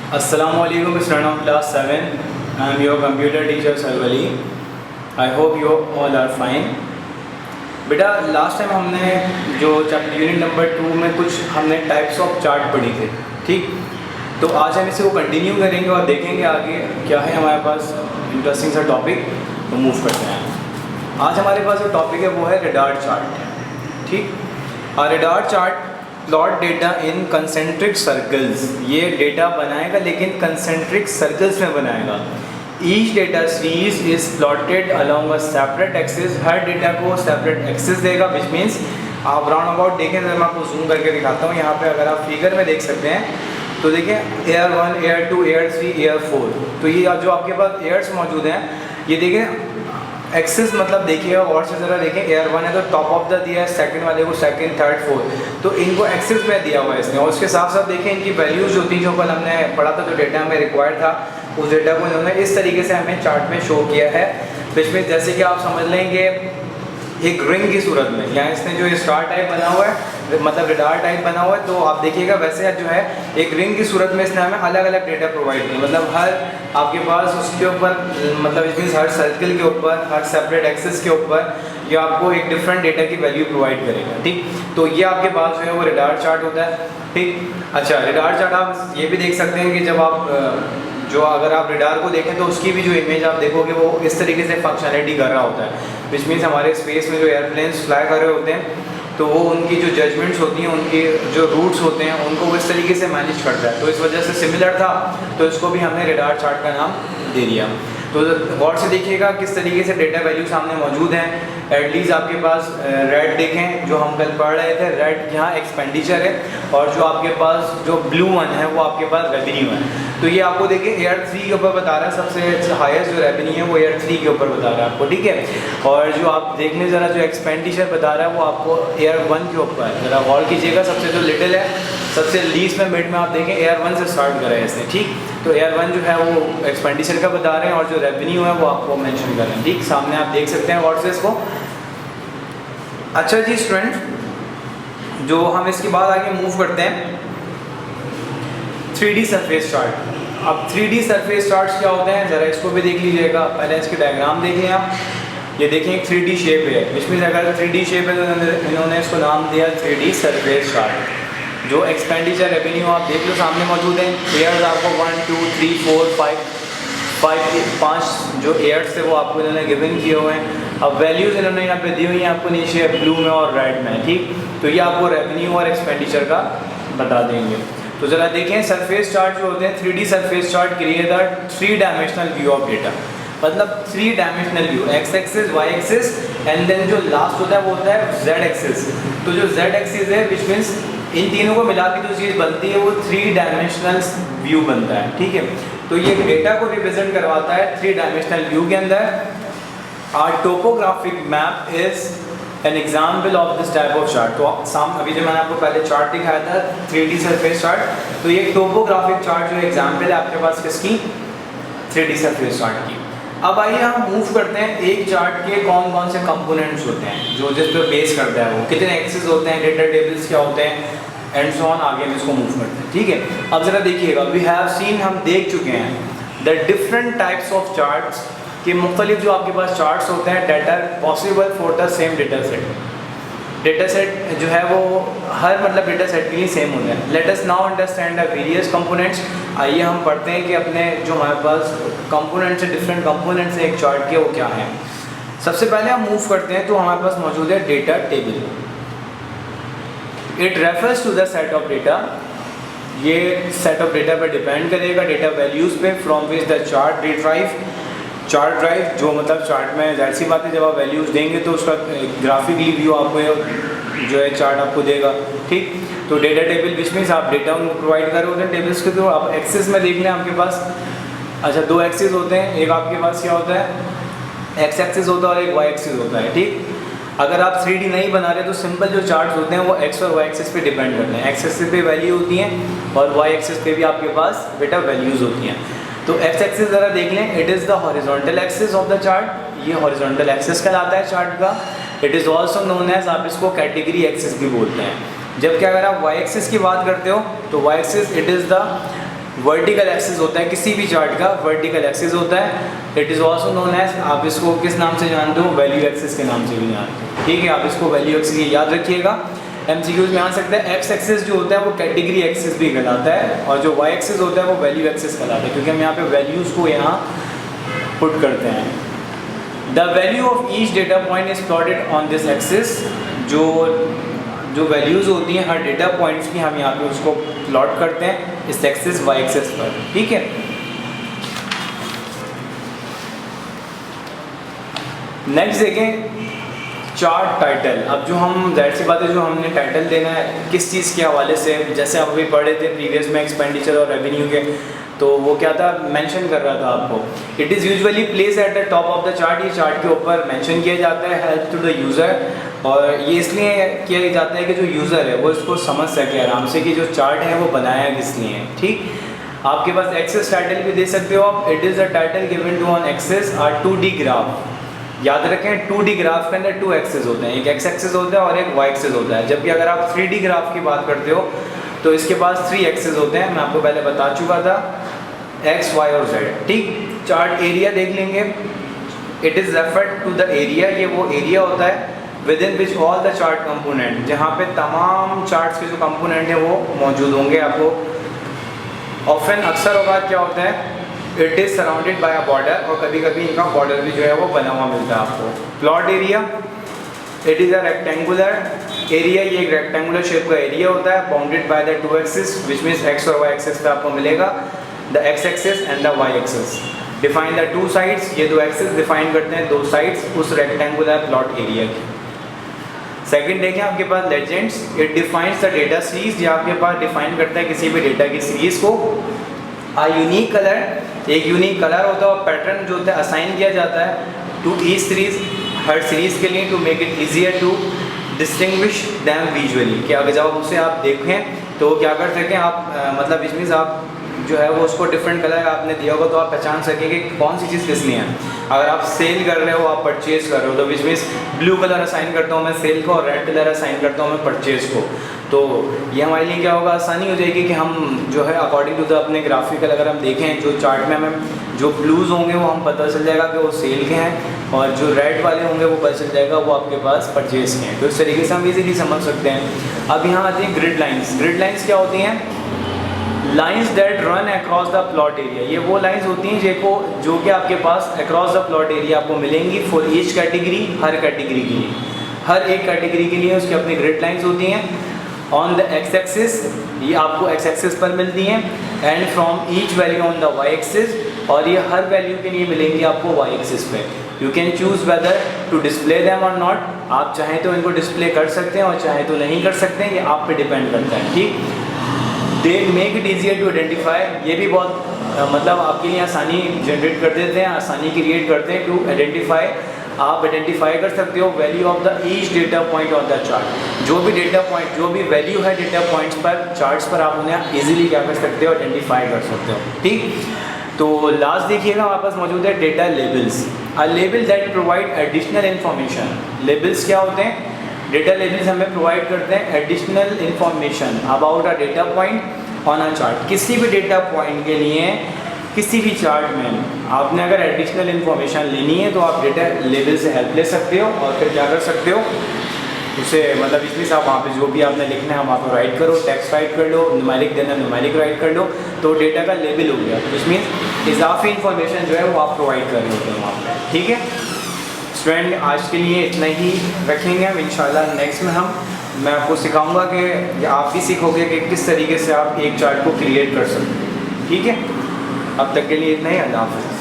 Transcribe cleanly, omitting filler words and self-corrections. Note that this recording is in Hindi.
Assalamualaikum students of class 7. I am your computer teacher Sarwali. I hope you all are fine. बेटा लास्ट टाइम हमने जो चैप्टर यूनिट नंबर 2 में कुछ हमने टाइप्स ऑफ चार्ट पढ़ी थे, ठीक। तो आज हम इसे को कंटिन्यू करेंगे और देखेंगे आगे क्या है हमारे पास इंटरेस्टिंग सा टॉपिक, तो मूव करते हैं। आज हमारे पास जो टॉपिक है वो है रेडार चार्ट, ठीक। और रेडार चार्ट प्लॉट डेटा इन कंसेंट्रिक सर्कल्स, ये डेटा बनाएगा लेकिन कंसेंट्रिक सर्कल्स में बनाएगा। Each data series is plotted along a separate axis, her data को सेपरेट एक्सिस देगा, विच मीन्स आप राउंड अबाउट देखें तो मैं आपको जूम करके दिखाता हूँ। यहाँ पे अगर आप फिगर में देख सकते हैं तो देखिए एयर 1, एयर 2, एयर 3, एयर 4, तो ये जो आपके पास एयर्स मौजूद हैं ये देखें एक्सिस, मतलब देखिएगा और से ज़रा देखें। एयर 1 है तो टॉप ऑफ द दिया है, सेकंड वाले को सेकंड, थर्ड, फोर्थ, तो इनको एक्सिस में दिया हुआ है इसने। और उसके साथ साथ देखें इनकी वैल्यूज़ जो थी, जो कल हमने पढ़ा था, जो डेटा हमें रिक्वायर्ड था, उस डेटा को इन्होंने इस तरीके से हमें चार्ट में शो किया है। इसमें जैसे कि आप समझ लेंगे एक रिंग की सूरत में, यहाँ इसने जो स्टार टाइप बना हुआ है, मतलब रेडार टाइप बना हुआ है, तो आप देखिएगा वैसे जो है एक रिंग की सूरत में इसने हमें अलग अलग डेटा प्रोवाइड किया। मतलब हर आपके पास उसके ऊपर, मतलब इसमें हर सर्कल के ऊपर, हर सेपरेट एक्सिस के ऊपर ये आपको एक डिफरेंट डेटा की वैल्यू प्रोवाइड करेगा, ठीक। तो ये आपके पास जो है वो रेडार चार्ट होता है, ठीक। अच्छा, रेडार चार्ट आप ये भी देख सकते हैं कि जब आप जो अगर आप रेडार को देखें तो उसकी भी जो इमेज आप देखोगे वो इस तरीके से फंक्शनलिटी कर रहा होता है, विच मीन्स हमारे स्पेस में जो एयरप्लेन्स फ्लाई कर रहे होते हैं तो वो उनकी जो जजमेंट्स होती हैं, उनके जो रूट्स होते हैं, उनको वो इस तरीके से मैनेज करता है। तो इस वजह से सिमिलर था, तो इसको भी हमने रेडार चार्ट का नाम दे दिया। तो गौर से देखिएगा किस तरीके से डेटा वैल्यू सामने मौजूद हैं। एटलीस्ट आपके पास रेड देखें, जो हम कल पढ़ रहे थे, रेड यहाँ एक्सपेंडिचर है, और जो आपके पास जो ब्लू वन है वो आपके पास रेवेन्यू है। तो ये आपको देखिए एयर 3 के ऊपर बता रहा है, सबसे हाईएस्ट जो रेवेन्यू है वो एयर 3 के ऊपर बता रहा है आपको, ठीक है। और जो आप देखने ज़रा जो एक्सपेंडिचर बता रहा है वो आपको एयर 1 के ऊपर है। ज़रा गौर कीजिएगा, सबसे जो लिटिल है, सबसे लीस्ट में मिड में आप देखें एयर 1 से स्टार्ट करें इसने, ठीक। तो एयर 1 जो है वो एक्सपेंडिचर का बता रहे हैं, और जो रेवेन्यू है वो आपको मेंशन कर रहे हैं, ठीक। सामने आप देख सकते हैं गौर से इसको। अच्छा जी स्टूडेंट, जो हम इसके बाद आगे मूव करते हैं 3D सरफेस चार्ट। अब 3D सरफेस चार्ट्स क्या होते हैं ज़रा इसको भी देख लीजिएगा। पहले इसके डायग्राम देख लें आप। ये देखें एक 3D शेप है, इसमें अगर 3D शेप है तो इन्होंने इसको नाम दिया 3D सरफेस चार्ट। जो एक्सपेंडिचर रेवेन्यू आप देख लो सामने मौजूद हैं, एयर्स आपको 1 2 3 4 5 जो एयर्स थे वो आपको इन्होंने गिवन किए हुए हैं। अब वैल्यूज़ इन्होंने यहाँ पे दी हुई हैं आपको नीचे ब्लू में और रेड में, ठीक। तो ये आपको रेवेन्यू और एक्सपेंडिचर का बता देंगे। तो ज़रा देखें सरफेस चार्ट जो होते हैं 3D surface chart create the 3 dimensional view of data, मतलब 3 dimensional view, x axis, y axis, and then जो लास्ट होता है वो होता है जेड एक्सिस। तो जो जेड एक्सिस है विच मीन्स इन तीनों को मिला के जो चीज़ बनती है वो 3 डायमेंशनल व्यू बनता है, ठीक है। तो ये डेटा को रिप्रेजेंट करवाता है 3 डायमेंशनल व्यू के अंदर। Or topographic map is an example of this type of chart. तो अभी जो मैंने आपको पहले चार्ट दिखाया था 3D सरफेस चार्ट, तो ये टोपोग्राफिक चार्ट जो एग्जाम्पल है आपके पास किसकी, 3D सरफेस चार्ट की। अब आइए हम मूव करते हैं एक चार्ट के कौन कौन से कंपोनेंट्स होते हैं जो जिस पर बेस करता है, वो कितने एक्सेस होते हैं, डेटा टेबल्स क्या होते हैं, एंड सो ऑन। आगे हम इसको मूव करते हैं, ठीक है। अब जरा देखिएगा, वी हैव सीन, हम देख चुके हैं the different types of charts के मुख्तलिफ जो आपके पास चार्ट्स होते हैं data possible for the same data set. Data set जो है वो हर मतलब डेटा सेट के लिए सेम होता है। Let us now understand the various components. आइए हम पढ़ते हैं कि अपने जो हमारे पास कंपोनेंट्स है, डिफरेंट कंपोनेंट्स हैं एक चार्ट के, वो क्या हैं। सबसे पहले हम मूव करते हैं तो हमारे पास मौजूद है data table. It refers to the set of data, ये सेट ऑफ डेटा पर डिपेंड करेगा, डेटा वैल्यूज़ पे, from which the chart derive, chart drive, जो मतलब चार्ट में जाहिर सी बात है जब आप वैल्यूज़ देंगे तो उसका ग्राफिकली व्यू आपको जो है चार्ट आपको देगा, ठीक। तो डेटा टेबल विच मीन्स आप डेटा उनको प्रोवाइड कर रहे होते हैं टेबल्स के थ्रू। आप एक्सिस में देख लें आपके पास, अच्छा 2 एक्सिस होते हैं, एक आपके पास क्या होता है एक्स एक्सिस होता है और एक वाई एक्सिस होता है, ठीक। अगर आप 3D नहीं बना रहे तो सिंपल जो चार्ट्स होते हैं वो एक्स और वाई एक्सिस पे डिपेंड करते हैं। एक्स एक्सिस पे वैल्यू होती हैं और वाई एक्सिस पे भी आपके पास बेटा वैल्यूज़ होती हैं। तो एक्स एक्सिस ज़रा देख लें, it is the horizontal axis of the chart, ये हॉरिजॉन्टल एक्सिस कहलाता है चार्ट का। It is also known as, आप इसको कैटेगरी एक्सिस भी बोलते हैं। जबकि अगर आप वाई एक्सिस की बात करते हो तो y axis it is the vertical axis होता है किसी भी चार्ट का, वर्टिकल एक्सिस होता है। It is also known as, आप इसको किस नाम से जानते हो, वैल्यू एक्सिस के नाम से भी जानते हो, ठीक है। आप इसको वैल्यू एक्सिस याद रखिएगा, MCQs में आ सकता है। एक्स एक्सिस जो होता है वो कैटेगरी एक्सिस भी कहलाता है, और जो वाई एक्सिस होता है वो वैल्यू एक्सिस कहलाता है, क्योंकि हम यहाँ पे वैल्यूज़ को यहाँ पुट करते हैं। The value of each data point is plotted on this axis. जो वैल्यूज़ होती हैं हर डेटा पॉइंट्स की, हम यहाँ पे उसको प्लॉट करते हैं इस एक्सिस वाई एक्सिस पर, ठीक है। नेक्स्ट देखें चार्ट टाइटल। अब जो हम जाहिर सी बात है जो हमने टाइटल देना है किस चीज़ के हवाले से, जैसे आप अभी पढ़ रहे थे प्रीवियस में एक्सपेंडिचर और रेवेन्यू के, तो वो क्या था, मेंशन कर रहा था आपको। It is usually place at the top of the chart, ये चार्ट के ऊपर मेंशन किया जाता है, हेल्प टू द यूज़र। और ये इसलिए किया जाता है कि जो यूज़र है वो इसको समझ सके आराम से कि जो चार्ट है वो बनाया किस लिए है, ठीक। आपके पास एक्सेस टाइटल भी दे सकते हो आप। It is a title given to on axes or 2D graph. याद रखें 2D ग्राफ के अंदर 2 एक्सेस होते हैं, एक एक्स एक्सेस होता है और एक वाई एक्सेस होता है। जबकि अगर आप 3D ग्राफ की बात करते हो तो इसके पास 3 एक्सेस होते हैं, मैं आपको पहले बता चुका था, एक्स वाई और जेड, ठीक। चार्ट एरिया देख लेंगे। It is referred to the area, ये वो एरिया होता है with in which all the chart component, जहाँ पे तमाम चार्ट्स के जो कंपोनेंट हैं वो मौजूद होंगे। आपको ऑफन अक्सर औकात क्या होता है, it is surrounded by a border, और कभी कभी इनका बॉर्डर भी जो है वो बना हुआ मिलता है आपको। Plot area, it is a rectangular area, ये एक रेक्टेंगुलर शेप का एरिया होता है, bounded by the 2 axis, which means X और वाई एक्सिस पे आपको मिलेगा the X axis and the Y axis. Define the 2 sides, ये 2 एक्सिस डिफाइन करते हैं 2 साइड्स उस रेक्टेंगुलर प्लॉट एरिया की। सेकंड देखें आपके पास legends, it defines the data series, ये आपके पास डिफाइन करता है किसी भी डेटा की सीरीज को। आ यूनिक कलर, एक यूनिक कलर होता है और पैटर्न जो होता है असाइन किया जाता है टू ईच सीरीज, हर सीरीज के लिए, to make it easier to distinguish them visually, कि अगर जब उसे आप देखें तो क्या कर सकें आप, मतलब इस मीन्स आप जो है वो उसको डिफरेंट कलर आपने दिया होगा तो आप पहचान सकें कि कौन सी चीज़ किस लिए है। अगर आप सेल कर रहे हो, आप परचेज कर रहे हो, तो which means blue colour assign करता हूँ मैं सेल को और रेड कलर असाइन करता हूँ मैं परचेज को। तो ये हमारे लिए क्या होगा, आसानी हो जाएगी कि हम जो है अकॉर्डिंग टू द अपने ग्राफिकल अगर हम देखें जो चार्ट में हमें जो ब्लूज़ होंगे वो हम पता चल जाएगा कि वो सेल के हैं, और जो रेड वाले होंगे वो पता चल जाएगा वो आपके पास परचेज के हैं। तो इस तरीके से हम इजीली समझ सकते हैं। अब यहाँ आती हैं ग्रिड लाइन्स। ग्रिड लाइन्स क्या होती हैं, lines that run across the plot area. ये वो लाइन्स होती हैं जो कि आपके पास अक्रॉस द प्लॉट एरिया आपको मिलेंगी for each category, her category के लिए, हर एक कैटेगरी के लिए उसकी अपनी ग्रिड लाइन्स होती हैं। ऑन द एक्स एक्सिस, ये आपको एक्स एक्सिस पर मिलती हैं, and from each value on the Y axis, और ये हर वैल्यू के लिए मिलेंगी आपको वाई एक्सिस पे। You can choose whether to display them और नॉट, आप चाहें तो इनको डिस्प्ले कर सकते हैं और चाहें तो नहीं कर सकते हैं, ये आप पे डिपेंड करता है, ठीक। They make it easier to identify, ये भी बहुत मतलब आपके लिए आसानी जनरेट कर देते हैं, आसानी क्रिएट करते हैं टू आइडेंटिफाई। आप आइडेंटिफाई कर सकते हो value of the each data point on the chart, जो भी डेटा पॉइंट, जो भी वैल्यू है डेटा पॉइंट्स पर, चार्ट्स पर आप उन्हें ईजिली क्या कर सकते हो, आइडेंटिफाई कर सकते हो, ठीक। तो लास्ट देखिएगा हमारे पास मौजूद है data labels. A label that provide additional information. Labels क्या होते हैं, डेटा लेबल्स हमें प्रोवाइड करते हैं additional information about a data point on a chart. किसी भी डेटा पॉइंट के लिए किसी भी चार्ट में आपने अगर एडिशनल इन्फॉर्मेशन लेनी है तो आप डेटा लेबल से हेल्प ले सकते हो, और फिर क्या कर सकते हो उसे, मतलब इसलिए आप वहाँ पे जो भी आपने लिखना है वहाँ पर राइट करो, टेक्स्ट राइट कर लो, न्यूमेरिक देना न्यूमेरिक राइट कर लो, तो डेटा का लेबल हो गया। विच मीन्स इजाफी इन्फॉर्मेशन जो है वो आप प्रोवाइड कर रहे होते हैं वहाँ पर, ठीक है। स्टूडेंट आज के लिए इतना ही रखेंगे हम, इंशाल्लाह नेक्स्ट में मैं आपको सिखाऊंगा कि आप भी सीखोगे कि किस तरीके से आप एक चार्ट को क्रिएट कर सकते हैं, ठीक है। अब तक के लिए इतना ही, अल्लाह हाफ़िज़।